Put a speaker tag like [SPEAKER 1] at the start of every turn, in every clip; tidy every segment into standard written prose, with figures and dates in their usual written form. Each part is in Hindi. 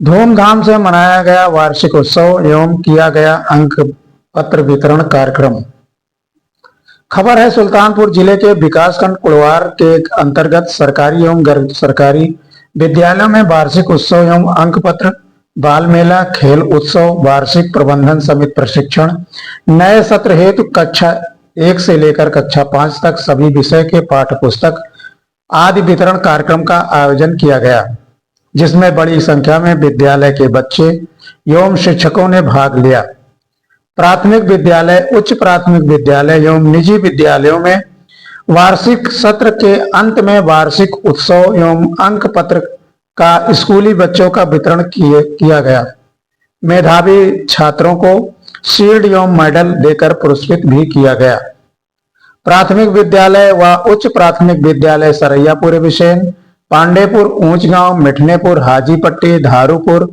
[SPEAKER 1] धूमधाम से मनाया गया वार्षिक उत्सव एवं किया गया अंक पत्र वितरण कार्यक्रम। खबर है सुल्तानपुर जिले के विकासखंड कुड़वार के अंतर्गत सरकारी एवं गैर सरकारी विद्यालयों में वार्षिक उत्सव एवं अंक पत्र, बाल मेला, खेल उत्सव, वार्षिक प्रबंधन समिति प्रशिक्षण, नए सत्र हेतु कक्षा 1 से लेकर कक्षा 5 तक सभी विषय के पाठ्य पुस्तक आदि वितरण कार्यक्रम का आयोजन किया गया, जिसमें बड़ी संख्या में विद्यालय के बच्चे एवं शिक्षकों ने भाग लिया। प्राथमिक विद्यालय, उच्च प्राथमिक विद्यालय एवं निजी विद्यालयों में वार्षिक सत्र के अंत में वार्षिक उत्सव एवं अंक पत्र का स्कूली बच्चों का वितरण किया गया। मेधावी छात्रों को शील्ड एवं मेडल देकर पुरस्कृत भी किया गया। प्राथमिक विद्यालय व उच्च प्राथमिक विद्यालय सरैयापुर विशेन, पांडेपुर, ऊंचगांव, मिठनेपुर, हाजीपट्टी, धारूपुर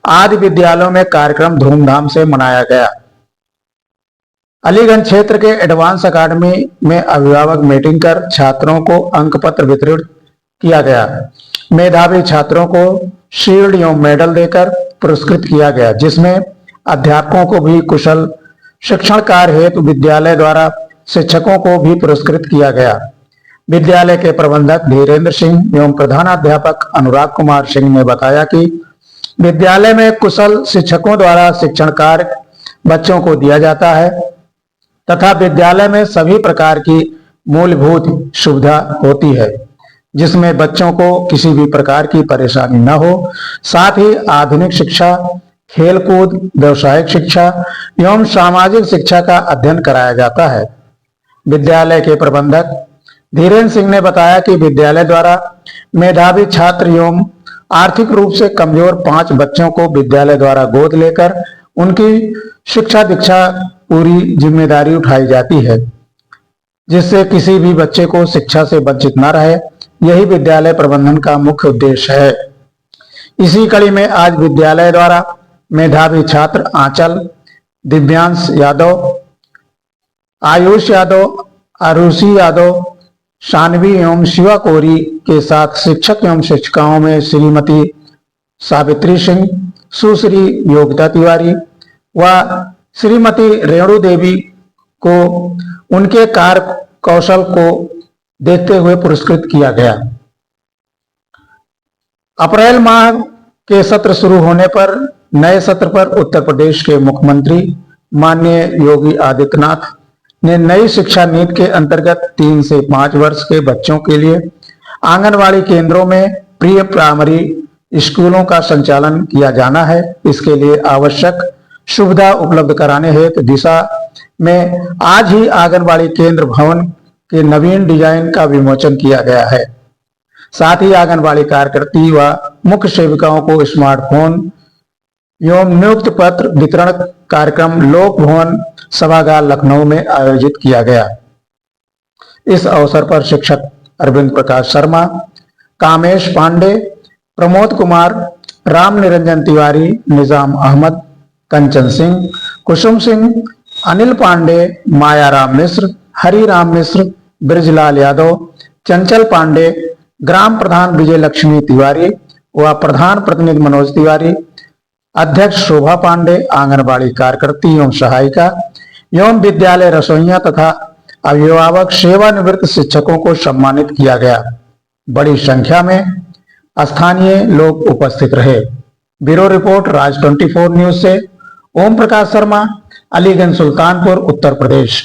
[SPEAKER 1] आदि विद्यालयों में कार्यक्रम धूमधाम से मनाया गया। अलीगंज क्षेत्र के एडवांस अकादमी में अभिभावक मीटिंग कर छात्रों को अंक पत्र वितरित किया गया। मेधावी छात्रों को शील्ड एवं मेडल देकर पुरस्कृत किया गया, जिसमें अध्यापकों को भी कुशल शिक्षण कार्य हेतु विद्यालय द्वारा शिक्षकों को भी पुरस्कृत किया गया। विद्यालय के प्रबंधक धीरेन्द्र सिंह एवं प्रधानाध्यापक अनुराग कुमार सिंह ने बताया कि विद्यालय में कुशल शिक्षकों द्वारा शिक्षण कार्य बच्चों को दिया जाता है तथा विद्यालय में सभी प्रकार की मूलभूत सुविधा होती है, जिसमें बच्चों को किसी भी प्रकार की परेशानी न हो। साथ ही आधुनिक शिक्षा, खेलकूद, व्यावसायिक शिक्षा एवं सामाजिक शिक्षा का अध्ययन कराया जाता है। विद्यालय के प्रबंधक धीरेन्द्र सिंह ने बताया कि विद्यालय द्वारा मेधावी छात्र एवं आर्थिक रूप से कमजोर 5 बच्चों को विद्यालय द्वारा गोद लेकर उनकी शिक्षा दीक्षा पूरी जिम्मेदारी उठाई जाती है, जिससे किसी भी बच्चे को शिक्षा से वंचित न रहे। यही विद्यालय प्रबंधन का मुख्य उद्देश्य है। इसी कड़ी में आज विद्यालय द्वारा मेधावी छात्र आंचल, दिव्यांश यादव, आयुष यादव, आरुषि यादव, शानवी एवं शिवा कोरी के साथ शिक्षक एवं शिक्षिकाओं में श्रीमती सावित्री सिंह, सुश्री योगिता तिवारी व श्रीमती रेणु देवी को उनके कार्य कौशल को देखते हुए पुरस्कृत किया गया। अप्रैल माह के सत्र शुरू होने पर नए सत्र पर उत्तर प्रदेश के मुख्यमंत्री माननीय योगी आदित्यनाथ ने नई शिक्षा नीति के अंतर्गत 3 से 5 वर्ष के बच्चों के लिए आंगनवाड़ी केंद्रों में प्री प्राइमरी स्कूलों का संचालन किया जाना है। इसके लिए आवश्यक सुविधा उपलब्ध कराने हेतु दिशा में आज ही आंगनवाड़ी केंद्र भवन के नवीन डिजाइन का विमोचन किया गया है। साथ ही आंगनवाड़ी कार्यकर्ती व मुख्य सेविकाओं को स्मार्टफोन एवं नियुक्त पत्र वितरण कार्यक्रम लोक भवन सभागार लखनऊ में आयोजित किया गया। इस अवसर पर शिक्षक अरविंद प्रकाश शर्मा, कामेश पांडे, प्रमोद कुमार, राम निरंजन तिवारी, निजाम अहमद, कंचन सिंह, कुसुम सिंह, अनिल पांडे, मायाराम मिश्र, हरिराम मिश्र, ब्रजलाल यादव, चंचल पांडे, ग्राम प्रधान विजय लक्ष्मी तिवारी व प्रधान प्रतिनिधि मनोज तिवारी, अध्यक्ष शोभा पांडे, आंगनबाड़ी कार्यकर्ती एवं सहायिका एवं विद्यालय रसोइया तथा अभिभावक सेवानिवृत्त शिक्षकों को सम्मानित किया गया। बड़ी संख्या में स्थानीय लोग उपस्थित रहे। ब्यूरो रिपोर्ट राज 24 न्यूज से ओम प्रकाश शर्मा, अलीगंज, सुल्तानपुर, उत्तर प्रदेश।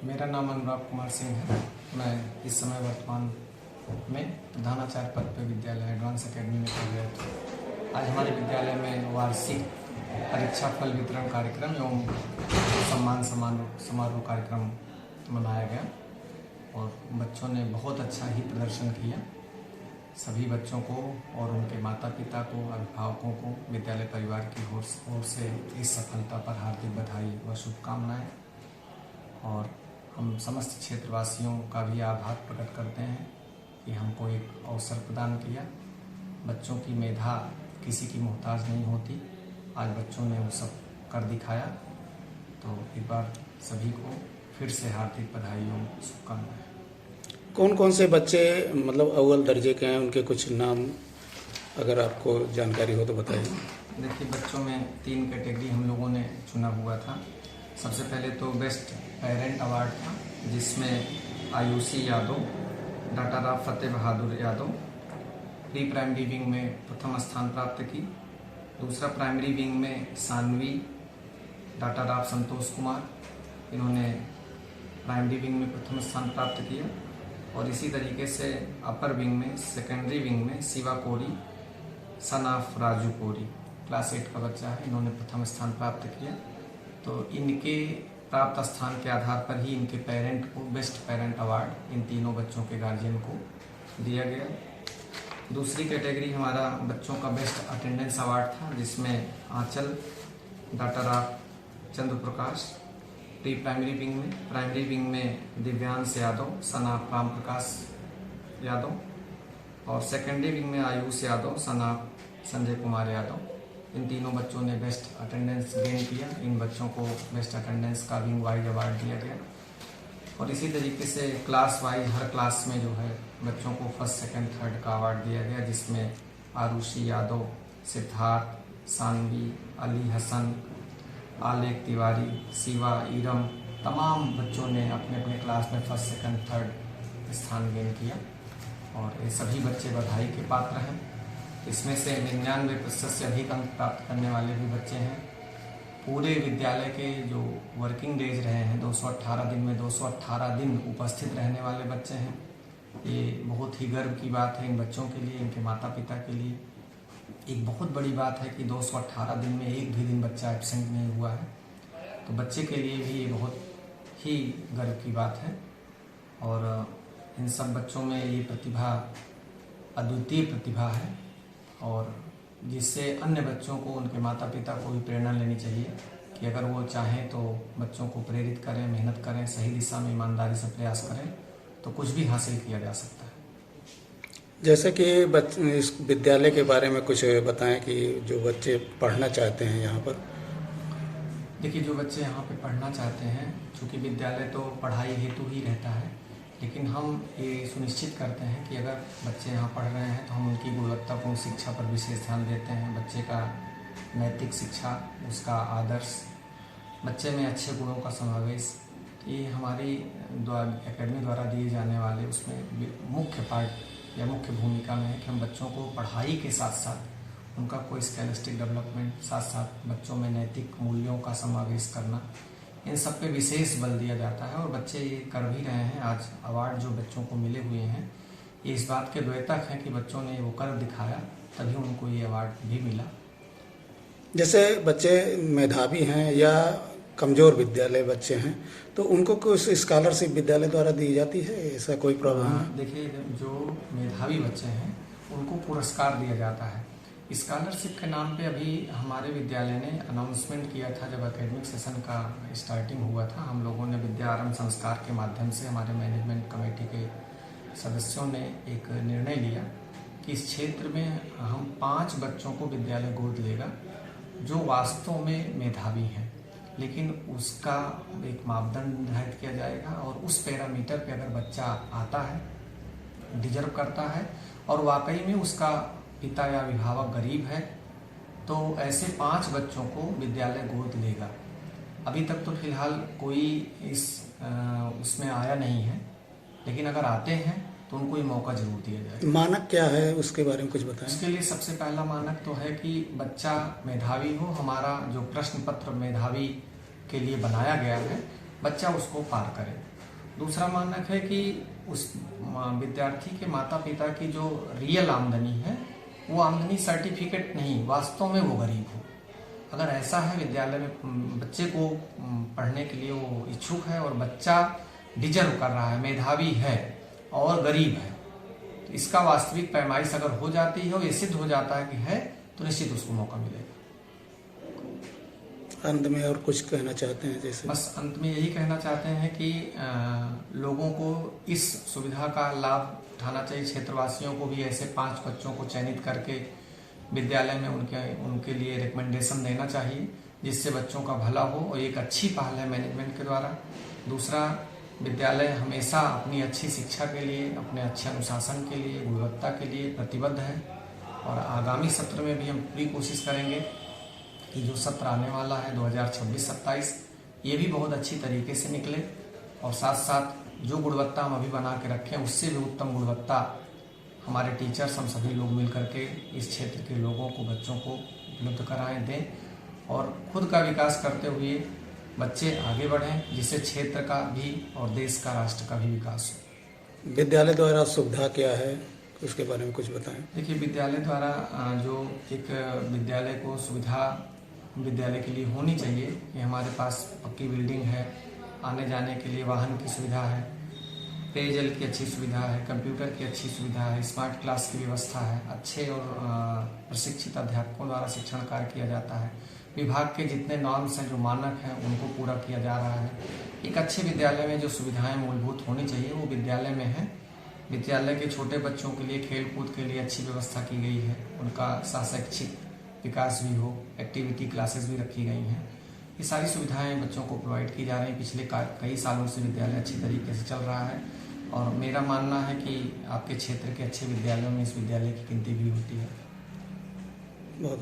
[SPEAKER 2] मेरा नाम अनुराग कुमार सिंह है। मैं इस समय वर्तमान में प्रधानाचार्य पद पर विद्यालय एडवांस अकेडमी में कार्यरत हूँ। आज हमारे विद्यालय में वार्षिक परीक्षा फल वितरण कार्यक्रम एवं सम्मान समारोह कार्यक्रम मनाया गया और बच्चों ने बहुत अच्छा ही प्रदर्शन किया। सभी बच्चों को और उनके माता पिता को, अभिभावकों को विद्यालय परिवार की ओर से इस सफलता पर हार्दिक बधाई व शुभकामनाएं। और हम समस्त क्षेत्रवासियों का भी आभार प्रकट करते हैं कि हमको एक अवसर प्रदान किया। बच्चों की मेधा किसी की मोहताज नहीं होती। आज बच्चों ने वो सब कर दिखाया। तो एक बार सभी को फिर से हार्दिक बधाई और शुभकामनाएं।
[SPEAKER 3] कौन कौन से बच्चे मतलब अव्वल दर्जे के हैं, उनके कुछ नाम अगर आपको जानकारी हो तो बताइए।
[SPEAKER 2] देखिए, बच्चों में 3 कैटेगरी हम लोगों ने चुना हुआ था। सबसे पहले तो बेस्ट पेरेंट अवार्ड था, जिसमें आयुषी यादव, डाटा राव फतेह Bahadur Yadav pre primary wing में प्रथम स्थान प्राप्त की। दूसरा, प्राइमरी विंग में सानवी, डाटा राव संतोष कुमार, इन्होंने प्राइमरी विंग में प्रथम स्थान प्राप्त किया। और इसी तरीके से अपर विंग में, सेकेंडरी विंग में Shiva Kori, son of Raju Kori, class 8 का बच्चा है, इन्होंने प्रथम स्थान प्राप्त किया। तो इनके प्राप्त स्थान के आधार पर ही इनके पेरेंट को बेस्ट पेरेंट अवार्ड इन तीनों बच्चों के गार्जियन को दिया गया। दूसरी कैटेगरी हमारा बच्चों का बेस्ट अटेंडेंस अवार्ड था, जिसमें आंचल, डाटा राव चंद्र प्रकाश प्री प्राइमरी विंग में, प्राइमरी विंग में दिव्यांश यादव, सन ऑफ राम प्रकाश यादव, और सेकेंडरी विंग में आयुष यादव, सन ऑफ संजय कुमार यादव। इन तीनों बच्चों ने बेस्ट अटेंडेंस गेन किया। इन बच्चों को बेस्ट अटेंडेंस का विंग वाइज अवार्ड दिया गया। और इसी तरीके से क्लास वाइज हर क्लास में जो है बच्चों को फर्स्ट, सेकंड, थर्ड का अवार्ड दिया गया, जिसमें आरुषि यादव, सिद्धार्थ, सानवी, अली हसन, आलेख तिवारी, शिवा, ईरम, तमाम बच्चों ने अपने अपने क्लास में फर्स्ट, सेकंड, थर्ड स्थान गेन किया। और ये सभी बच्चे बधाई के पात्र हैं। इसमें से 99% से अधिक अंक प्राप्त करने वाले भी बच्चे हैं। पूरे विद्यालय के जो वर्किंग डेज रहे हैं, 218 दिन में 218 दिन उपस्थित रहने वाले बच्चे हैं। ये बहुत ही गर्व की बात है इन बच्चों के लिए, इनके माता पिता के लिए। एक बहुत बड़ी बात है कि 218 दिन में एक भी दिन बच्चा एब्सेंट नहीं हुआ है। तो बच्चे के लिए भी ये बहुत ही गर्व की बात है। और इन सब बच्चों में ये प्रतिभा अद्वितीय प्रतिभा है, और जिससे अन्य बच्चों को, उनके माता पिता को भी प्रेरणा लेनी चाहिए कि अगर वो चाहें तो बच्चों को प्रेरित करें, मेहनत करें, सही दिशा में ईमानदारी से प्रयास करें, तो कुछ भी हासिल किया जा सकता है।
[SPEAKER 3] जैसे कि इस विद्यालय के बारे में कुछ बताएं कि जो बच्चे पढ़ना चाहते हैं यहाँ पर।
[SPEAKER 2] देखिए, जो बच्चे यहाँ पे पढ़ना चाहते हैं, चूँकि विद्यालय तो पढ़ाई हेतु ही रहता है, लेकिन हम ये सुनिश्चित करते हैं कि अगर बच्चे यहाँ पढ़ रहे हैं तो हम उनकी गुणवत्तापूर्ण शिक्षा पर विशेष ध्यान देते हैं। बच्चे का नैतिक शिक्षा, उसका आदर्श, बच्चे में अच्छे गुणों का समावेश, ये हमारी एकेडमी द्वारा दिए जाने वाले उसमें मुख्य पार्ट या मुख्य भूमिका में है कि हम बच्चों को पढ़ाई के साथ साथ उनका कोई स्कॉलस्टिक डेवलपमेंट, साथ साथ बच्चों में नैतिक मूल्यों का समावेश करना, इन सब पे विशेष बल दिया जाता है। और बच्चे ये कर भी रहे हैं। आज अवार्ड जो बच्चों को मिले हुए हैं, ये इस बात के द्योतक हैं कि बच्चों ने वो कर दिखाया, तभी उनको ये अवार्ड भी मिला।
[SPEAKER 3] जैसे बच्चे मेधावी हैं या कमज़ोर विद्यालय बच्चे हैं, तो उनको कुछ स्कॉलरशिप विद्यालय द्वारा दी जाती है, ऐसा कोई प्रॉब्लम है?
[SPEAKER 2] देखिए, जो मेधावी बच्चे हैं उनको पुरस्कार दिया जाता है। स्कॉलरशिप के नाम पे अभी हमारे विद्यालय ने अनाउंसमेंट किया था, जब एकेडमिक सेशन का स्टार्टिंग हुआ था। हम लोगों ने विद्या आरंभ संस्कार के माध्यम से हमारे मैनेजमेंट कमेटी के सदस्यों ने एक निर्णय लिया कि इस क्षेत्र में हम 5 बच्चों को विद्यालय गोद लेगा जो वास्तव में मेधावी हैं, लेकिन उसका एक मापदंड निर्धारित किया जाएगा और उस पैरामीटर पे अगर बच्चा आता है, डिजर्व करता है और वाकई में उसका पिता या अभिभावक गरीब है, तो ऐसे 5 बच्चों को विद्यालय गोद लेगा। अभी तक तो फिलहाल कोई उसमें आया नहीं है, लेकिन अगर आते हैं तो उनको ये मौका जरूर दिया जाएगा।
[SPEAKER 3] मानक क्या है उसके बारे में कुछ बताएं?
[SPEAKER 2] उसके लिए सबसे पहला मानक तो है कि बच्चा मेधावी हो। हमारा जो प्रश्न पत्र मेधावी के लिए बनाया गया है, बच्चा उसको पार करे। दूसरा मानक है कि उस विद्यार्थी के माता पिता की जो रियल आमदनी है, वो आमदनी सर्टिफिकेट नहीं, वास्तव में वो गरीब हो। अगर ऐसा है, विद्यालय में बच्चे को पढ़ने के लिए वो इच्छुक है और बच्चा डिजर्व कर रहा है, मेधावी है और गरीब है, तो इसका वास्तविक पैमाइश अगर हो जाती है और ये सिद्ध हो जाता है कि है, तो निश्चित उसको मौका मिलेगा।
[SPEAKER 3] अंत में और कुछ कहना चाहते हैं? जैसे
[SPEAKER 2] बस अंत में यही कहना चाहते हैं कि लोगों को इस सुविधा का लाभ उठाना चाहिए। क्षेत्रवासियों को भी ऐसे 5 बच्चों को चयनित करके विद्यालय में उनके लिए रिकमेंडेशन देना चाहिए, जिससे बच्चों का भला हो। और एक अच्छी पहल है मैनेजमेंट के द्वारा। दूसरा, विद्यालय हमेशा अपनी अच्छी शिक्षा के लिए, अपने अच्छे अनुशासन के लिए, गुणवत्ता के लिए प्रतिबद्ध है। और आगामी सत्र में भी हम पूरी कोशिश करेंगे कि जो सत्र आने वाला है 2026-27 ये भी बहुत अच्छी तरीके से निकले और साथ साथ जो गुणवत्ता हम अभी बना के रखें उससे भी उत्तम गुणवत्ता हमारे टीचर्स हम सभी लोग मिल करके इस क्षेत्र के लोगों को, बच्चों को उपलब्ध कराएं, दें और खुद का विकास करते हुए बच्चे आगे बढ़ें, जिससे क्षेत्र का भी और देश का, राष्ट्र का भी विकास हो।
[SPEAKER 3] विद्यालय द्वारा सुविधा क्या है, उसके बारे में कुछ बताएं।
[SPEAKER 2] देखिए, विद्यालय द्वारा जो एक विद्यालय को सुविधा विद्यालय के लिए होनी चाहिए कि हमारे पास पक्की बिल्डिंग है, आने जाने के लिए वाहन की सुविधा है, पेयजल की अच्छी सुविधा है, कंप्यूटर की अच्छी सुविधा है, स्मार्ट क्लास की व्यवस्था है, अच्छे और प्रशिक्षित अध्यापकों द्वारा शिक्षण कार्य किया जाता है, विभाग के जितने नॉर्म्स हैं, जो मानक हैं, उनको पूरा किया जा रहा है। एक अच्छे विद्यालय में जो सुविधाएं मूलभूत होनी चाहिए वो विद्यालय में है। विद्यालय के छोटे बच्चों के लिए खेल कूद के लिए अच्छी व्यवस्था की गई है, उनका शैक्षिक विकास भी हो, एक्टिविटी क्लासेस भी रखी गई हैं। ये सारी सुविधाएं बच्चों को प्रोवाइड की जा रही हैं। पिछले कई सालों से विद्यालय अच्छी तरीके से चल रहा है और मेरा मानना है कि आपके क्षेत्र के अच्छे विद्यालयों में इस विद्यालय की गिनती भी होती है।
[SPEAKER 3] बहुत